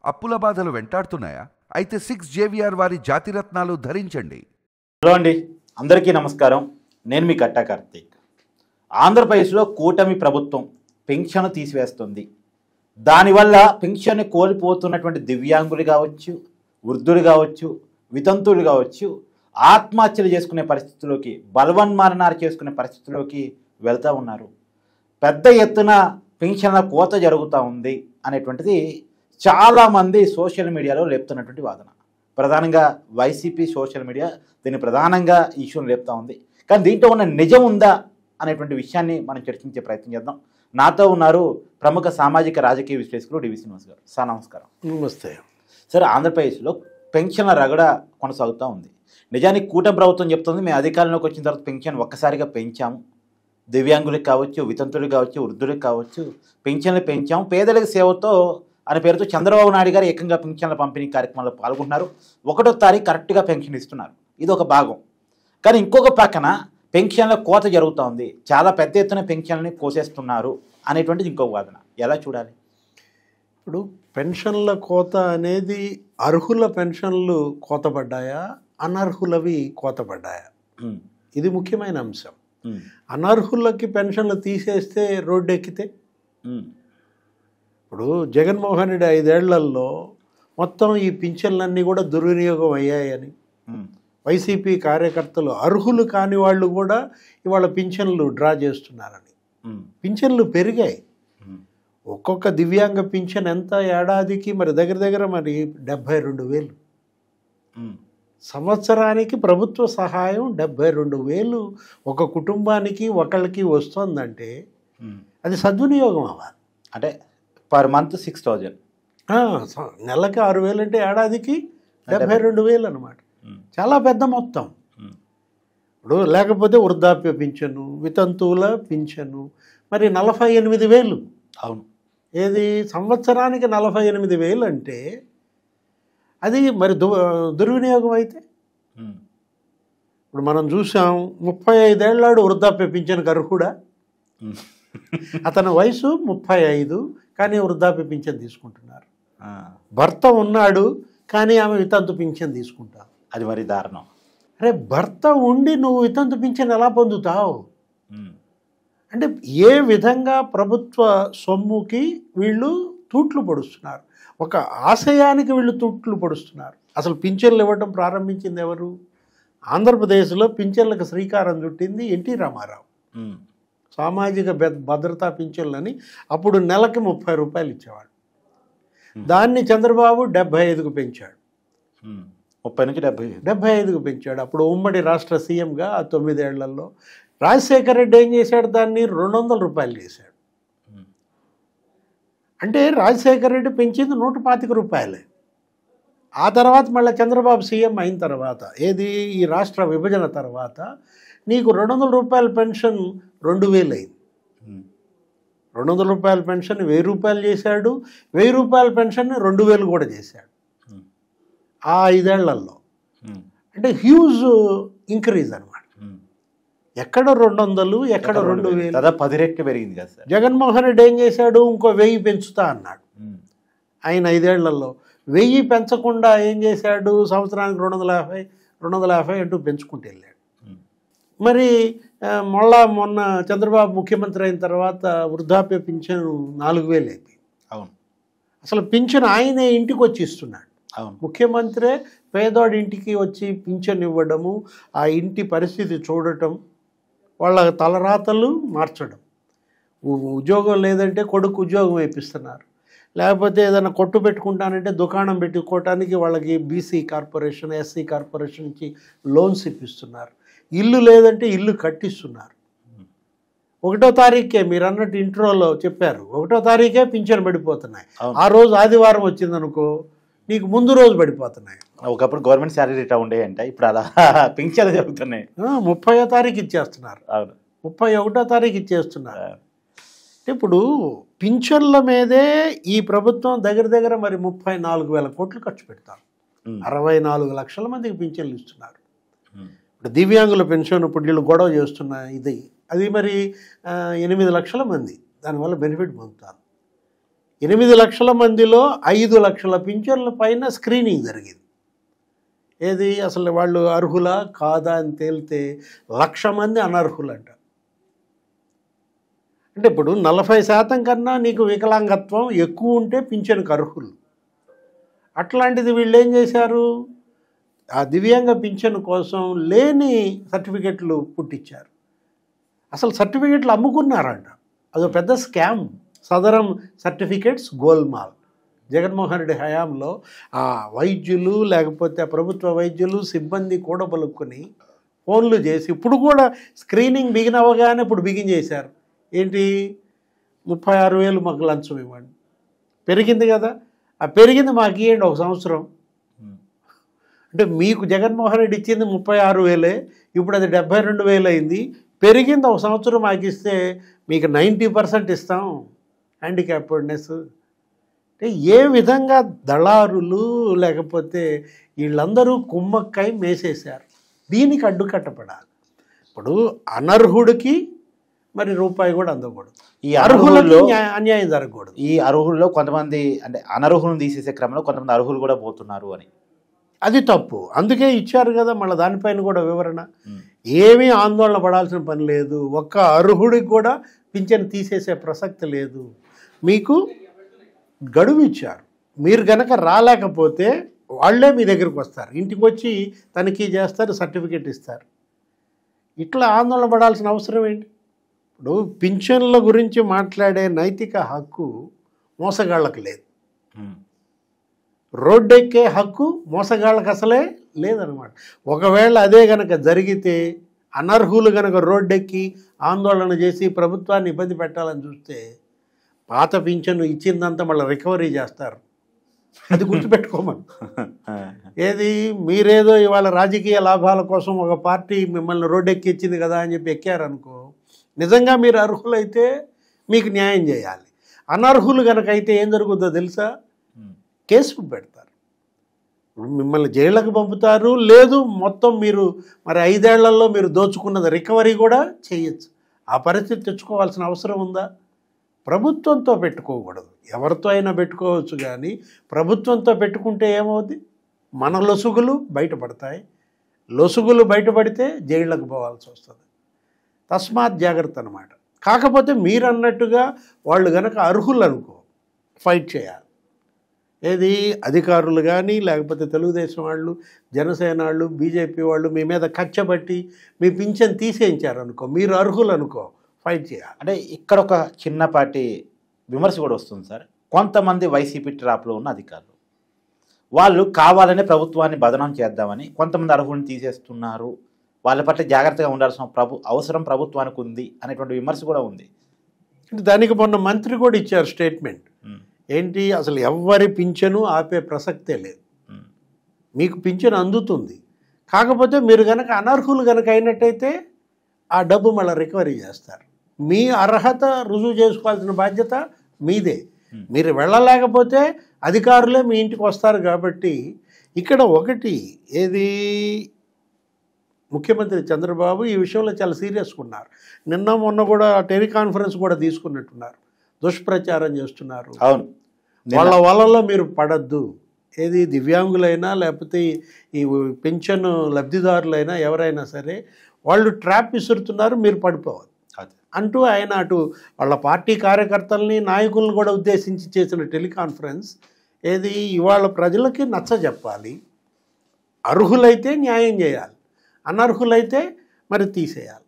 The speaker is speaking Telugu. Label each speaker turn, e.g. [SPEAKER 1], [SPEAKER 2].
[SPEAKER 1] అప్పుల బాధలు వెంటాడుతున్నాయా? అయితే 6 JVR వారి జాతిరత్నాలు ధరించండి.
[SPEAKER 2] హలో అండి, అందరికీ నమస్కారం. నేను మీ కట్టా కార్తీక్. ఆంధ్రప్రదేశ్లో కూటమి ప్రభుత్వం పెన్షన్ తీసివేస్తుంది. దానివల్ల పెన్షన్ కోల్పోతున్నటువంటి దివ్యాంగులు కావచ్చు, వృద్ధులు కావచ్చు, వితంతువులు కావచ్చు, ఆత్మహత్యలు చేసుకునే పరిస్థితుల్లోకి, బలవన్మరణాలు చేసుకునే పరిస్థితుల్లోకి వెళ్తూ ఉన్నారు. పెద్ద ఎత్తున పెన్షన్ల కోత జరుగుతూ ఉంది అనేటువంటిది చాలామంది సోషల్ మీడియాలో లేపుతున్నటువంటి వాదన. ప్రధానంగా వైసీపీ సోషల్ మీడియా దీన్ని ప్రధానంగా ఇష్యూని లేపుతూ ఉంది. కానీ దీంట్లో ఉన్న నిజం ఉందా అనేటువంటి విషయాన్ని మనం చర్చించే ప్రయత్నం చేద్దాం. నాతో ఉన్నారు ప్రముఖ సామాజిక రాజకీయ విశ్లేషకులు డివి శ్రీనివాస్ గారు. సార్ నమస్కారం.
[SPEAKER 3] నమస్తే.
[SPEAKER 2] సార్, ఆంధ్రప్రదేశ్లో పెన్షన్ల రగడ కొనసాగుతూ ఉంది. నిజానికి కూటమి ప్రభుత్వం చెప్తుంది, మేము అధికారంలోకి వచ్చిన తర్వాత పెన్షన్ ఒక్కసారిగా పెంచాము, దివ్యాంగులకు కావచ్చు, వితంతులకు కావచ్చు, వృద్ధులకు కావచ్చు పెన్షన్లు పెంచాము, పేదలకు సేవతో అనే పేరుతో చంద్రబాబు నాయుడు గారు ఏకంగా పెన్షన్ల పంపిణీ కార్యక్రమంలో పాల్గొంటున్నారు. 1వ తారీఖు కరెక్ట్గా పెన్షన్ ఇస్తున్నారు. ఇది ఒక భాగం. కానీ ఇంకొక పక్కన పెన్షన్ల కోత జరుగుతూ ఉంది. చాలా పెద్ద ఎత్తున పెన్షన్లని కోసేస్తున్నారు అనేటువంటిది ఇంకొక వాదన. ఎలా చూడాలి?
[SPEAKER 3] ఇప్పుడు పెన్షన్ల కోత అనేది అర్హుల పెన్షన్లు కోతపడ్డాయా, అనర్హులవి కోతపడ్డాయా? ఇది ముఖ్యమైన అంశం. అనర్హులకి పెన్షన్లు తీసేస్తే రోడ్డు ఎక్కితే, ఇప్పుడు జగన్మోహన్ రెడ్డి 5 ఏళ్లలో మొత్తం ఈ పింఛన్లన్నీ కూడా దుర్వినియోగం అయ్యాయని వైసీపీ కార్యకర్తలు, అర్హులు కాని వాళ్ళు కూడా ఇవాళ పింఛన్లు డ్రా చేస్తున్నారని, పింఛన్లు పెరిగాయి. ఒక్కొక్క దివ్యాంగ పింఛన్ ఎంత ఏడాదికి? మరి దగ్గర మరి 72,000. సంవత్సరానికి ప్రభుత్వ సహాయం 72,000 ఒక కుటుంబానికి ఒకళ్ళకి వస్తుందంటే అది సద్వినియోగం అవ్వాలి.
[SPEAKER 2] అంటే పర్ మంత్ 6,000,
[SPEAKER 3] నెలకి 6,000 అంటే ఏడాదికి 72,000 అనమాట. చాలా పెద్ద మొత్తం. ఇప్పుడు లేకపోతే వృద్ధాప్య పింఛను, వితంతువుల పింఛను మరి 48,000.
[SPEAKER 2] అవును.
[SPEAKER 3] ఏది సంవత్సరానికి 48,000 అంటే అది మరి దుర్వినియోగం అయితే? ఇప్పుడు మనం చూసాం, 35 ఏళ్ళాడు వృద్ధాప్య పింఛన్కి అర్హుడా? అతని వయసు 35 కానీ వృద్ధాప్య పింఛన్ తీసుకుంటున్నారు. భర్త ఉన్నాడు కానీ ఆమె వితంతు పింఛన్ తీసుకుంటావు.
[SPEAKER 2] అది మరి దారుణం.
[SPEAKER 3] అరే, భర్త ఉండి నువ్వు వితంతు పింఛన్ ఎలా పొందుతావు? అంటే ఏ విధంగా ప్రభుత్వ సొమ్ముకి వీళ్ళు తూట్లు పొడుస్తున్నారు, ఒక ఆశయానికి వీళ్ళు తూట్లు పొడుస్తున్నారు. అసలు పింఛన్లు ఇవ్వడం ప్రారంభించింది ఎవరు? ఆంధ్రప్రదేశ్లో పింఛన్లకు శ్రీకారం చుట్టింది ఎన్టీ రామారావు. సామాజిక భద్రతా పింఛన్లని అప్పుడు నెలకి 30 రూపాయలు ఇచ్చేవాడు. దాన్ని చంద్రబాబు 75కు పెంచాడు.
[SPEAKER 2] 30 నుంచి
[SPEAKER 3] 75కు పెంచాడు. అప్పుడు ఉమ్మడి రాష్ట్ర సీఎంగా 9 ఏళ్లలో రాజశేఖర రెడ్డి ఏం చేశాడు? దాన్ని 200 రూపాయలు చేశాడు. అంటే రాజశేఖర రెడ్డి పెంచింది 125 రూపాయలే. ఆ తర్వాత మళ్ళీ చంద్రబాబు సీఎం అయిన తర్వాత, ఏది ఈ రాష్ట్ర విభజన తర్వాత, నీకు 200 రూపాయల పెన్షన్ 2,000 అయింది. 200 రూపాయల పెన్షన్ 1,000 రూపాయలు చేశాడు. 1,000 రూపాయల పెన్షన్ 2,000 కూడా చేశాడు ఆ 5 ఏళ్లలో. అంటే హ్యూజ్ ఇంక్రీజ్ అనమాట. ఎక్కడ 200, ఎక్కడ 2,000,
[SPEAKER 2] 10 రెట్లు పెరిగింది కదా సార్.
[SPEAKER 3] జగన్మోహన్ రెడ్డి ఏం చేశాడు? ఇంకో 1,000 పెంచుతా అన్నాడు. ఆయన 5 ఏళ్లలో 1,000 పెంచకుండా ఏం చేశాడు? సంవత్సరానికి 250 అంటూ పెంచుకుంటూ వెళ్ళాడు. మరి మొన్న చంద్రబాబు ముఖ్యమంత్రి అయిన తర్వాత వృద్ధాప్య పింఛన్ 4,000 అయిపోయింది.
[SPEAKER 2] అవును.
[SPEAKER 3] అసలు పింఛన్ ఆయనే ఇంటికి వచ్చి ఇస్తున్నాడు. ముఖ్యమంత్రే పేదవాడి ఇంటికి వచ్చి పింఛన్ ఇవ్వడము, ఆ ఇంటి పరిస్థితి చూడటం, వాళ్ళ తలరాతలు మార్చడం. ఉద్యోగం లేదంటే కొడుకు ఉద్యోగం వేపిస్తున్నారు, లేకపోతే ఏదైనా కొట్టు పెట్టుకుంటానంటే దుకాణం పెట్టుకోవటానికి వాళ్ళకి బీసీ కార్పొరేషన్, ఎస్సీ కార్పొరేషన్ నుంచి లోన్స్ ఇప్పిస్తున్నారు. ఇల్లు లేదంటే ఇల్లు కట్టిస్తున్నారు. 1వ తారీఖే మీరు అన్నట్టు ఇంట్రోలో చెప్పారు, 1వ తారీఖే పింఛన్ పడిపోతున్నాయి. ఆ రోజు ఆదివారం వచ్చిందనుకో, నీకు ముందు రోజు పడిపోతున్నాయి.
[SPEAKER 2] ఒకప్పుడు గవర్నమెంట్ శాలరీ రేట్ ఉండేయంట, ఇప్పుడు అలా పింఛన్లు జరుగుతున్నాయి.
[SPEAKER 3] 30వ తారీఖు ఇచ్చేస్తున్నారు.
[SPEAKER 2] అవును.
[SPEAKER 3] 31వ తారీఖు ఇచ్చేస్తున్నారు. ఇప్పుడు పింఛన్ల మీదే ఈ ప్రభుత్వం దగ్గర మరి 34,000 కోట్లు ఖర్చు పెడతారు. 64 లక్షల మందికి పింఛన్లు ఇస్తున్నారు. ఇప్పుడు దివ్యాంగుల పెన్షన్ ఇప్పుడు వీళ్ళు గొడవ చేస్తున్న ఇది, అది మరి 8 లక్షల మంది దానివల్ల బెనిఫిట్ పొందుతారు. 8 లక్షల మందిలో 5 లక్షల పింఛన్ల పైన స్క్రీనింగ్ జరిగింది. ఏది అసలు వాళ్ళు అర్హులా కాదా అని తేలితే 1,00,000 మంది అనర్హులంట. అంటే ఇప్పుడు 40% కన్నా నీకు వికలాంగత్వం ఎక్కువ ఉంటే పింఛన్కు అర్హులు. అట్లాంటిది వీళ్ళు ఏం చేశారు, ఆ దివ్యాంగ పింఛన్ కోసం లేని సర్టిఫికెట్లు పుట్టించారు. అసలు సర్టిఫికెట్లు అమ్ముకున్నారంట. అదో పెద్ద స్కామ్. సదరం సర్టిఫికెట్స్ గోల్మాల్. జగన్మోహన్ రెడ్డి హయాంలో ఆ వైద్యులు లేకపోతే ప్రభుత్వ వైద్యులు సిబ్బంది కూడబలుక్కుని ఫోన్లు చేసి ఇప్పుడు కూడా స్క్రీనింగ్ బిగిన్ అవ్వగానే ఇప్పుడు బిగిన్ చేశారు. ఏంటి 36,000 మాకు లంచం ఇవ్వండి. పెరిగింది కదా, ఆ పెరిగింది మాకు ఇవ్వండి 1 సంవత్సరం. అంటే మీకు జగన్మోహన్ రెడ్డి ఇచ్చింది 36,000, ఇప్పుడు అది 72,000 అయింది. పెరిగింది 1 సంవత్సరం మాకు ఇస్తే మీకు 90% ఇస్తాం హ్యాండిక్యాప్డ్నెస్. అంటే ఏ విధంగా దళారులు లేకపోతే వీళ్ళందరూ కుమ్మక్కై మేసేశారు. దీనికి అడ్డుకట్టపడాలి. ఇప్పుడు అనర్హుడికి మరి రూపాయి కూడా అందకూడదు.
[SPEAKER 2] ఈ అర్హుల్లో
[SPEAKER 3] అన్యాయం జరగకూడదు.
[SPEAKER 2] ఈ అర్హుల్లో కొంతమంది అంటే అనర్హులను తీసేసే క్రమంలో కొంతమంది అర్హులు కూడా పోతున్నారు అని,
[SPEAKER 3] అది తప్పు. అందుకే ఇచ్చారు కదా మళ్ళీ దానిపైన కూడా వివరణ. ఏమీ ఆందోళన పడాల్సిన పని లేదు. ఒక్క అర్హుడికి కూడా పింఛన్ తీసేసే ప్రసక్తి లేదు. మీకు గడువు ఇచ్చారు. మీరు గనక రాలేకపోతే వాళ్ళే మీ దగ్గరికి వస్తారు, ఇంటికి వచ్చి తనిఖీ చేస్తారు, సర్టిఫికెట్ ఇస్తారు. ఇట్లా ఆందోళన పడాల్సిన అవసరం ఏంటి? ఇప్పుడు పింఛన్ల గురించి మాట్లాడే నైతిక హక్కు మోసగాళ్ళకు లేదు. రోడ్డెక్కే హక్కు మోసగాళ్ళకు అసలే లేదనమాట. ఒకవేళ అదే గనక జరిగితే అనర్హులు గనక రోడ్డెక్కి ఆందోళన చేసి ప్రభుత్వాన్ని ఇబ్బంది పెట్టాలని చూస్తే పాత పింఛను ఇచ్చిందంతా మళ్ళీ రికవరీ చేస్తారు. అది గుర్తుపెట్టుకోమని. ఏది మీరేదో ఇవాళ రాజకీయ లాభాల కోసం ఒక పార్టీ మిమ్మల్ని రోడ్డెక్కి ఇచ్చింది కదా అని చెప్పి ఎక్కారనుకో, నిజంగా మీరు అర్హులైతే మీకు న్యాయం చేయాలి. అనర్హులు కనుక అయితే ఏం జరుగుతుందో తెలుసా? కేసు పెడతారు, మిమ్మల్ని జైళ్ళకు పంపుతారు. లేదు మొత్తం మీరు మరి 5 ఏళ్లలో మీరు దోచుకున్నది రికవరీ కూడా చేయొచ్చు. ఆ పరిస్థితి తెచ్చుకోవాల్సిన అవసరం ఉందా? ప్రభుత్వంతో పెట్టుకోకూడదు. ఎవరితో అయినా పెట్టుకోవచ్చు, కానీ ప్రభుత్వంతో పెట్టుకుంటే ఏమవుద్ది? మన లొసుగులు బయటపడతాయి. లొసుగులు బయటపడితే జైళ్ళకు పోవాల్సి వస్తుంది. తస్మాత్ జాగ్రత్త అన్నమాట. కాకపోతే మీరు అన్నట్టుగా వాళ్ళు కనుక అర్హులు అనుకో, ఫైట్ చేయాలి. ఏది అధికారులు కానీ లేకపోతే తెలుగుదేశం వాళ్ళు, జనసేన వాళ్ళు, బీజేపీ వాళ్ళు మీ మీద కచ్చబట్టి మీ పింఛన్ తీసేయించారు అనుకో, మీరు అర్హులు అనుకో, ఫైట్ చేయాలి.
[SPEAKER 2] అంటే ఇక్కడ ఒక చిన్నపాటి విమర్శ కూడా వస్తుంది సార్. కొంతమంది వైసీపీ ట్రాప్లో ఉన్న అధికారులు వాళ్ళు కావాలనే ప్రభుత్వాన్ని బదనాం చేద్దామని కొంతమంది అర్హులను తీసేస్తున్నారు, వాళ్ళ పట్ల జాగ్రత్తగా ఉండాల్సిన అవసరం ప్రభుత్వానికి ఉంది అనేటువంటి విమర్శ కూడా ఉంది.
[SPEAKER 3] దానికి మొన్న మంత్రి కూడా ఇచ్చారు స్టేట్మెంట్. ఏంటి, అసలు ఎవ్వరి పింఛను ఆపే ప్రసక్తే లేదు, మీకు పింఛను అందుతుంది. కాకపోతే మీరు కనుక అనర్హులు కనుక అయినట్టయితే ఆ డబ్బు మళ్ళీ రికవరీ చేస్తారు. మీ అర్హత రుజువు చేసుకోవాల్సిన బాధ్యత మీదే. మీరు వెళ్ళలేకపోతే అధికారులే మీ ఇంటికి వస్తారు. కాబట్టి ఇక్కడ ఒకటి ఏది, ముఖ్యమంత్రి చంద్రబాబు ఈ విషయంలో చాలా సీరియస్గా ఉన్నారు. నిన్న మొన్న కూడా టెలికాన్ఫరెన్స్ కూడా తీసుకున్నట్టున్నారు. దుష్ప్రచారం చేస్తున్నారు.
[SPEAKER 2] అవును,
[SPEAKER 3] వాళ్ళ వలలో మీరు పడద్దు. ఏది దివ్యాంగులైనా లేకపోతే ఈ పెన్షన్ లబ్ధిదారులైనా ఎవరైనా సరే వాళ్ళు ట్రాప్ విసురుతున్నారు, మీరు పడిపోవాలి అంటూ ఆయన అటు వాళ్ళ పార్టీ కార్యకర్తల్ని నాయకులను కూడా ఉద్దేశించి చేసిన టెలికాన్ఫరెన్స్ ఏది ఇవాళ ప్రజలకి నచ్చ చెప్పాలి. అర్హులైతే న్యాయం చేయాలి, అనర్హులైతే మరి తీసేయాలి.